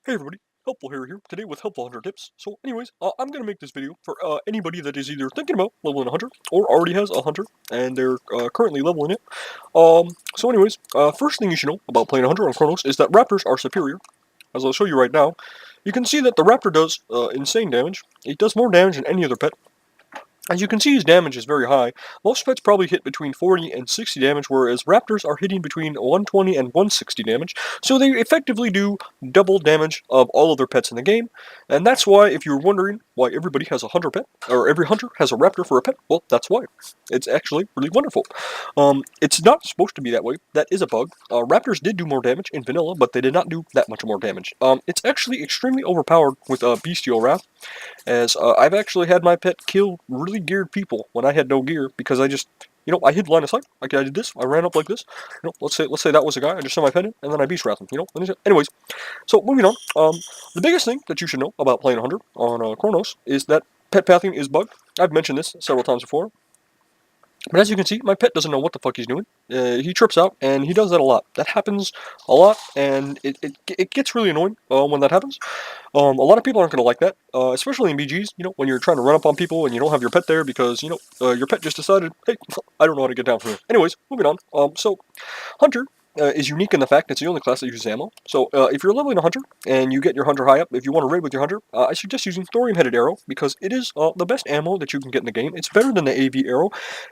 Hey everybody, Helpful here today with Helpful Hunter Tips. So anyways, I'm going to make this video for anybody that is either thinking about leveling a hunter or already has a hunter and they're currently leveling it. So anyways, first thing you should know about playing a hunter on Chronos is that raptors are superior. As I'll show you right now, you can see that the raptor does insane damage. It does more damage than any other pet. As you can see, his damage is very high. Most pets probably hit between 40 and 60 damage, whereas raptors are hitting between 120 and 160 damage. So they effectively do double damage of all other pets in the game. And that's why, if you're wondering why everybody has a hunter pet, or every hunter has a raptor for a pet, well, that's why. It's actually really wonderful. It's not supposed to be that way. That is a bug. Raptors did do more damage in vanilla, but they did not do that much more damage. It's actually extremely overpowered with Bestial Wrath, as I've actually had my pet kill really geared people when I had no gear because I just, I hid line of sight. Like I did this, I ran up like this. Let's say that was a guy. I just sent my pet in, and then I beast wrath him. Anyways, so moving on. The biggest thing that you should know about playing a hunter on Chronos is that pet pathing is bugged. I've mentioned this several times before. But as you can see, my pet doesn't know what the fuck he's doing. He trips out, and he does that a lot. That happens a lot, and it gets really annoying when that happens. A lot of people aren't going to like that, especially in BGs, when you're trying to run up on people and you don't have your pet there because, your pet just decided, hey, I don't know how to get down from here. Anyways, moving on. So, Hunter is unique in the fact it's the only class that uses ammo. So if you're leveling a hunter and you get your hunter high up, if you want to raid with your hunter, I suggest using thorium-headed arrow because it is the best ammo that you can get in the game. It's better than the AV arrow,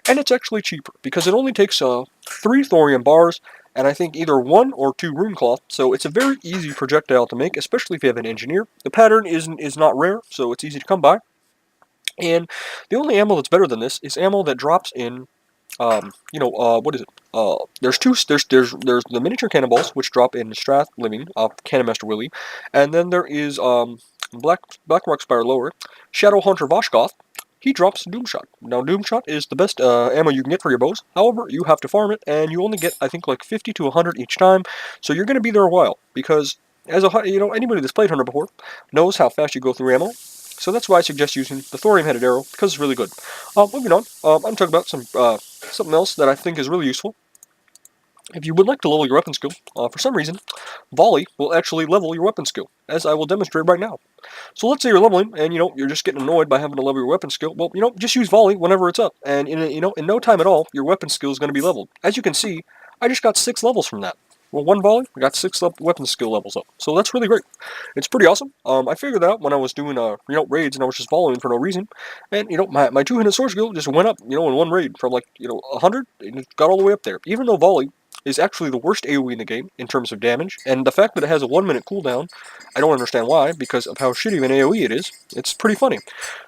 and it's actually cheaper because it only takes 3 thorium bars and I think either 1 or 2 rune cloth. So it's a very easy projectile to make, especially if you have an engineer. The pattern is not rare, so it's easy to come by. And the only ammo that's better than this is ammo that drops in what is it? There's the miniature cannonballs which drop in Strath Living, Cannon Master Willie, and then there is Blackrock Spire Lower, Shadow Hunter Voshkoth. He drops Doomshot. Now Doomshot is the best ammo you can get for your bows. However, you have to farm it, and you only get I think like 50 to 100 each time. So you're going to be there a while because as a anybody that's played Hunter before knows how fast you go through ammo. So that's why I suggest using the thorium-headed arrow because it's really good. Moving on, I'm going to talk about something else that I think is really useful. If you would like to level your weapon skill, for some reason, volley will actually level your weapon skill, as I will demonstrate right now. So let's say you're leveling, and you're just getting annoyed by having to level your weapon skill. Well, just use volley whenever it's up, and in no time at all, your weapon skill is going to be leveled. As you can see, I just got 6 levels from that. Well, 1 volley, I got 6 weapon skill levels up. So that's really great. It's pretty awesome. I figured that out when I was doing raids and I was just volleying for no reason, and my 2-handed sword skill just went up in one raid from 100 and it got all the way up there. Even though volley is actually the worst AoE in the game in terms of damage, and the fact that it has a 1-minute cooldown, I don't understand why because of how shitty of an AoE it is. It's pretty funny.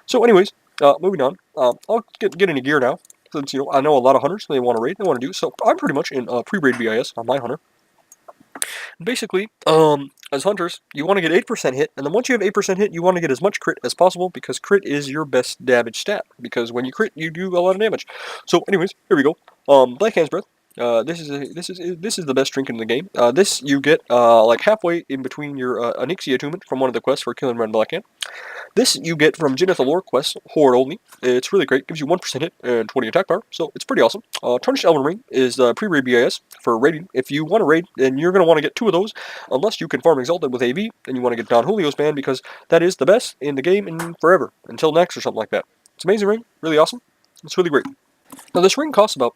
So, anyways, moving on. I'll get into gear now. Since I know a lot of hunters, they want to raid, they want to do so. I'm pretty much in pre-raid BIS on my hunter. Basically, as hunters, you want to get 8% hit, and then once you have 8% hit, you want to get as much crit as possible, because crit is your best damage stat, because when you crit, you do a lot of damage. So, anyways, here we go. Black Hand's Breath. This is the best drink in the game. This you get like halfway in between your Onyxia attunement from one of the quests for killing Red Black Hand. This you get from Genethal Lore quest, Horde only. It's really great. Gives you 1% hit and 20 attack power, so it's pretty awesome. Tarnished Elven Ring is pre-raid BIS for raiding. If you want to raid, then you're going to want to get 2 of those, unless you can farm Exalted with AV, then you want to get Don Julio's band, because that is the best in the game in forever, until next or something like that. It's an amazing ring, really awesome. It's really great. Now this ring costs about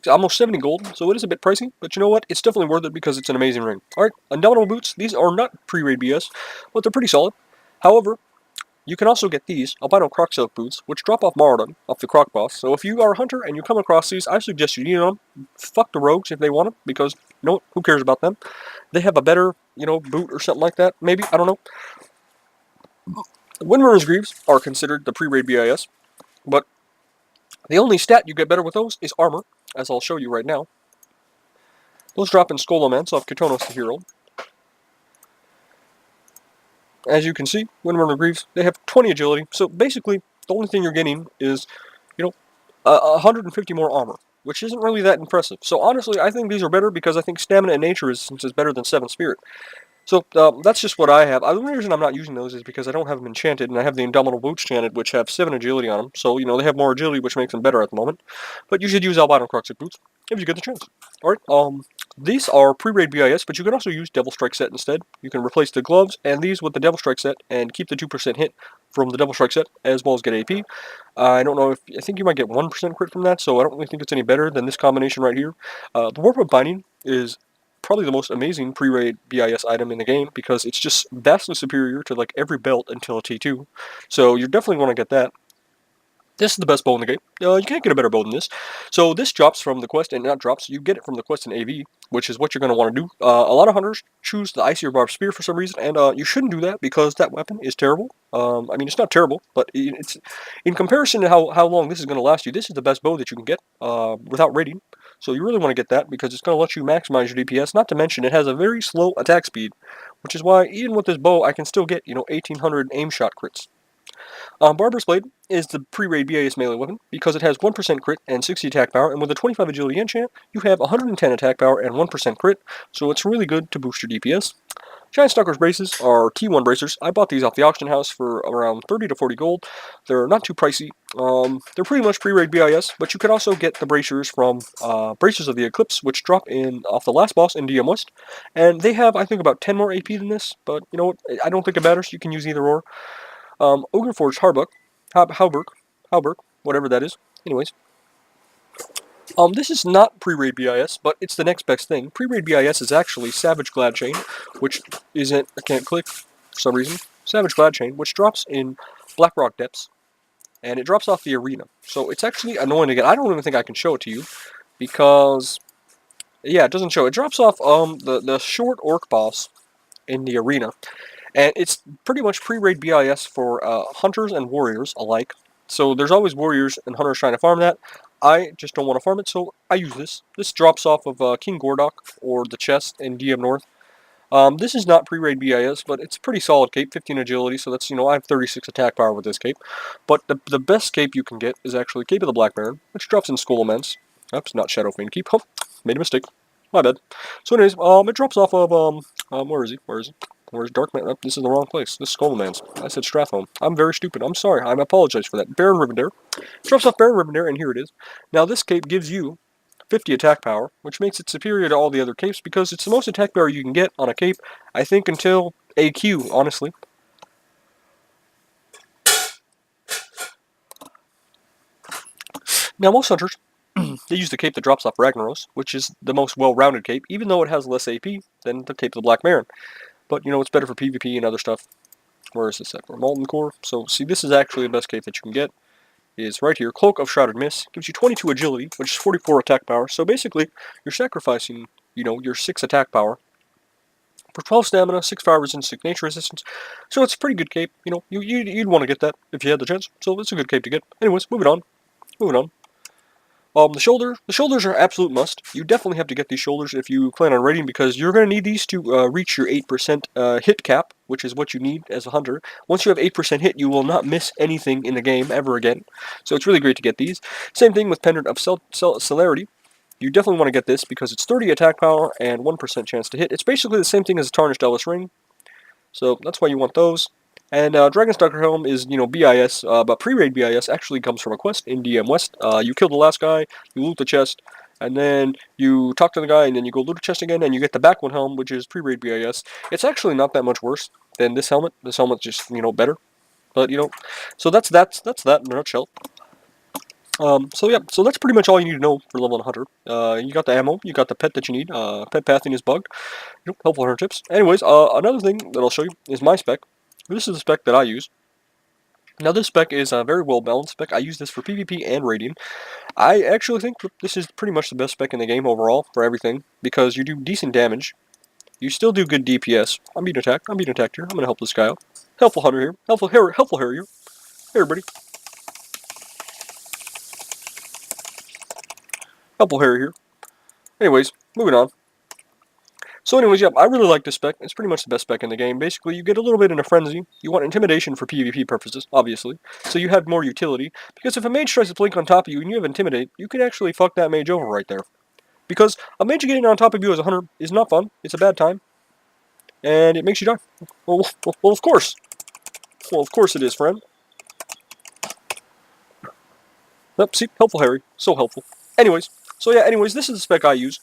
almost 70 gold, so it is a bit pricey, but you know what? It's definitely worth it because it's an amazing ring. Alright, Indomitable Boots. These are not pre-raid BS, but they're pretty solid. However, you can also get these albino croc silk boots, which drop off Maradon, off the croc boss. So if you are a hunter and you come across these, I suggest you need them. Fuck the rogues if they want them, because, who cares about them? They have a better, boot or something like that, maybe, I don't know. Windrunner's Greaves are considered the pre-raid BIS, but the only stat you get better with those is armor, as I'll show you right now. Those drop in Skolomance off Ketonos the Hero. As you can see, Windrunner Greaves, they have 20 agility, so basically, the only thing you're getting is, 150 more armor, which isn't really that impressive. So honestly, I think these are better because I think Stamina and Nature is better than 7 Spirit. So that's just what I have. The only reason I'm not using those is because I don't have them enchanted, and I have the Indomitable Boots enchanted, which have 7 agility on them. So, they have more agility, which makes them better at the moment. But you should use Albino Croc Boots if you get the chance. Alright, These are pre-raid BIS, but you can also use Devil Strike set instead. You can replace the gloves and these with the Devil Strike set and keep the 2% hit from the Devil Strike set, as well as get AP. I don't know if, I think you might get 1% crit from that, so I don't really think it's any better than this combination right here. The Warp Binding is probably the most amazing pre-raid BIS item in the game because it's just vastly superior to like every belt until a T2. So you definitely want to get that. This is the best bow in the game. You can't get a better bow than this. So this drops from the quest, and not drops, you get it from the quest in AV, which is what you're going to want to do. A lot of hunters choose the Icy or Barbed Spear for some reason, and you shouldn't do that because that weapon is terrible. I mean, it's not terrible, but it's in comparison to how long this is going to last you, this is the best bow that you can get without raiding. So you really want to get that because it's going to let you maximize your DPS, not to mention it has a very slow attack speed, which is why even with this bow, I can still get, 1800 aim shot crits. Barber's Blade is the pre-raid BAS melee weapon because it has 1% crit and 60 attack power, and with a 25 agility enchant, you have 110 attack power and 1% crit, so it's really good to boost your DPS. Giant Stalker's braces are T1 bracers. I bought these off the auction house for around 30 to 40 gold. They're not too pricey. They're pretty much pre-raid BIS, but you can also get the bracers from Bracers of the Eclipse, which drop in off the last boss in DM West. And they have, I think, about 10 more AP than this, but you know what? I don't think it matters. You can use either or. Ogreforged Hauberk, whatever that is. Anyways, this is not pre-raid BIS, but it's the next best thing. Pre-raid BIS is actually Savage Gladchain, which isn't, I can't click for some reason. Savage Gladchain, which drops in Blackrock Depths, and it drops off the arena. So it's actually annoying to get. I don't even think I can show it to you, because, yeah, it doesn't show. It drops off the short orc boss in the arena. And it's pretty much pre-raid BIS for hunters and warriors alike. So there's always warriors and hunters trying to farm that. I just don't want to farm it, so I use this. This drops off of King Gordok or the chest in DM North. This is not pre-raid BIS, but it's a pretty solid cape, 15 agility, so that's, I have 36 attack power with this cape. But the best cape you can get is actually Cape of the Black Baron, which drops in Skull Immense. Oops, not Shadow Fiend Keep. Oh, made a mistake. My bad. So anyways, it drops off of, where is he? Where's Darkman? Oh, this is the wrong place. This is Skullman's. I said Strathholm. I'm very stupid. I'm sorry. I apologize for that. Baron Rivendare. Drops off Baron Rivendare, and here it is. Now, this cape gives you 50 attack power, which makes it superior to all the other capes because it's the most attack power you can get on a cape, I think, until AQ, honestly. Now, most hunters, they use the cape that drops off Ragnaros, which is the most well-rounded cape, even though it has less AP than the Cape of the Black Baron. But, it's better for PvP and other stuff. Where is this at? Molten Core. So, see, this is actually the best cape that you can get. Is right here. Cloak of Shrouded Mist. Gives you 22 agility, which is 44 attack power. So, basically, you're sacrificing, your 6 attack power for 12 stamina, 6 fire resistance, 6 nature resistance. So, it's a pretty good cape. You'd want to get that if you had the chance. So, it's a good cape to get. Anyways, moving on. The shoulders are absolute must. You definitely have to get these shoulders if you plan on raiding because you're going to need these to reach your 8% hit cap, which is what you need as a hunter. Once you have 8% hit, you will not miss anything in the game ever again. So it's really great to get these. Same thing with Pendant of Celerity. You definitely want to get this because it's 30 attack power and 1% chance to hit. It's basically the same thing as a Tarnished Ellis Ring. So that's why you want those. And Dragonstalker Helm is, BIS, but pre-raid BIS actually comes from a quest in DM West. You kill the last guy, you loot the chest, and then you talk to the guy, and then you go loot the chest again, and you get the back one helm, which is pre-raid BIS. It's actually not that much worse than this helmet. This helmet's just, better. But, so that's that in a nutshell. So that's pretty much all you need to know for level 100. You got the ammo, you got the pet that you need. Pet pathing is bugged. Helpful hunter tips. Anyways, another thing that I'll show you is my spec. This is the spec that I use. Now this spec is a very well balanced spec. I use this for PvP and raiding. I actually think this is pretty much the best spec in the game overall for everything because you do decent damage. You still do good DPS. I'm being attacked here. I'm going to help this guy out. Helpful hunter here. Helpful harrier. Hey everybody. Helpful harrier here. Anyways, moving on. So anyways, I really like this spec. It's pretty much the best spec in the game. Basically, you get a little bit in a frenzy. You want intimidation for PvP purposes, obviously. So you have more utility. Because if a mage tries to blink on top of you and you have intimidate, you can actually fuck that mage over right there. Because a mage getting on top of you as a hunter is not fun. It's a bad time. And it makes you die. Well, of course. Well, of course it is, friend. Yep, see? Helpful Harry. So helpful. Anyways, this is the spec I use.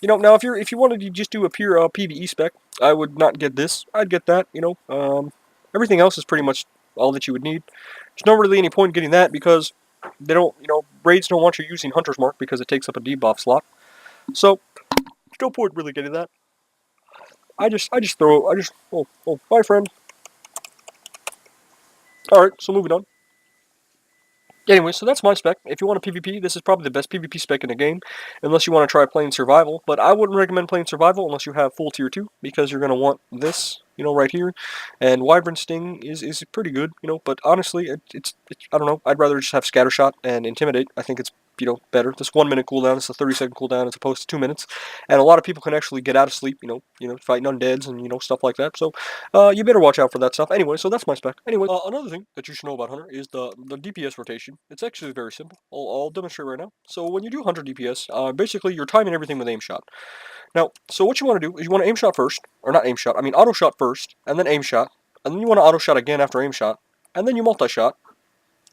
Now if you wanted to just do a pure PvE spec, I would not get this. I'd get that. Everything else is pretty much all that you would need. There's not really any point in getting that because they don't, raids don't want you using Hunter's Mark because it takes up a debuff slot. So there's no point really getting that. Oh, bye friend. Alright, so moving on. Anyway, so that's my spec. If you want a PvP, this is probably the best PvP spec in the game, unless you want to try playing Survival. But I wouldn't recommend playing Survival unless you have full Tier 2, because you're going to want this, right here. And Wyvern Sting is pretty good, but honestly, it's I don't know. I'd rather just have Scattershot and Intimidate. I think it's, better. This 1 minute cooldown, it's a 30-second cooldown as opposed to 2 minutes. And a lot of people can actually get out of sleep, fighting undeads and, stuff like that. So, you better watch out for that stuff. Anyway, so that's my spec. Anyway, another thing that you should know about Hunter is the DPS rotation. It's actually very simple. I'll demonstrate right now. So when you do 100 DPS, basically you're timing everything with aim shot. Now, so what you want to do is you want to aim shot first, or not aim shot, I mean auto shot first, and then aim shot, and then you want to auto shot again after aim shot, and then you multi shot,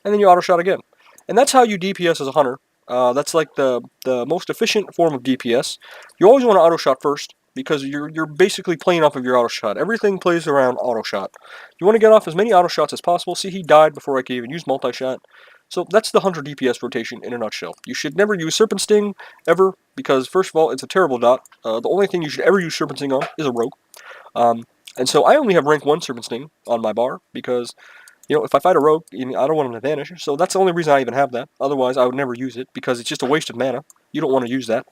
and then you auto shot again. And that's how you DPS as a Hunter. That's like the most efficient form of DPS. You always want to auto shot first, because you're basically playing off of your auto shot. Everything plays around auto shot. You want to get off as many auto shots as possible. See, he died before I could even use multi shot. So that's the 100 DPS rotation in a nutshell. You should never use Serpent Sting, ever, because first of all, it's a terrible dot. The only thing you should ever use Serpent Sting on is a rogue. And so I only have rank 1 Serpent Sting on my bar, because, if I fight a rogue, I don't want him to vanish. So that's the only reason I even have that. Otherwise, I would never use it, because it's just a waste of mana. You don't want to use that.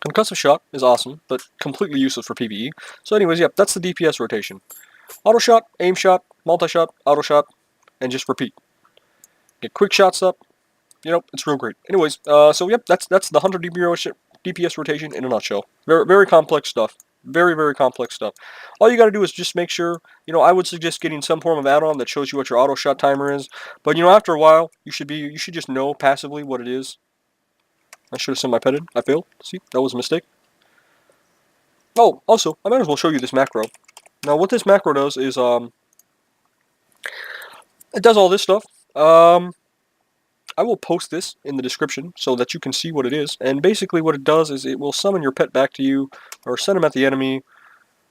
Concussive Shot is awesome, but completely useless for PvE. So anyways, yep, that's the DPS rotation. Auto shot, aim shot, multi-shot, auto shot, and just repeat. Get quick shots up. It's real great. Anyways, so yep, that's the 100 DPS rotation in a nutshell. Very, very complex stuff. Very, very complex stuff. All you got to do is just make sure, I would suggest getting some form of add-on that shows you what your auto shot timer is. But after a while, you should just know passively what it is. I should have sent my petted. I failed. See, that was a mistake. Oh, also, I might as well show you this macro. Now, what this macro does is, it does all this stuff. I will post this in the description so that you can see what it is. And basically what it does is it will summon your pet back to you, or send him at the enemy.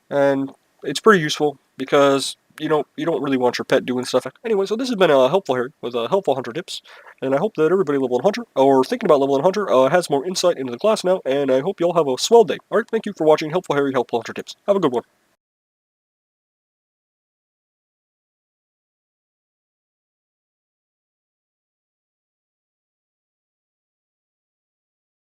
And it's pretty useful because you don't really want your pet doing stuff. Anyway, so this has been helpful here with helpful Hunter tips, and I hope that everybody leveling Hunter or thinking about leveling Hunter has more insight into the class now. And I hope you all have a swell day. All right, thank you for watching Helpful Harry Helpful Hunter tips. Have a good one.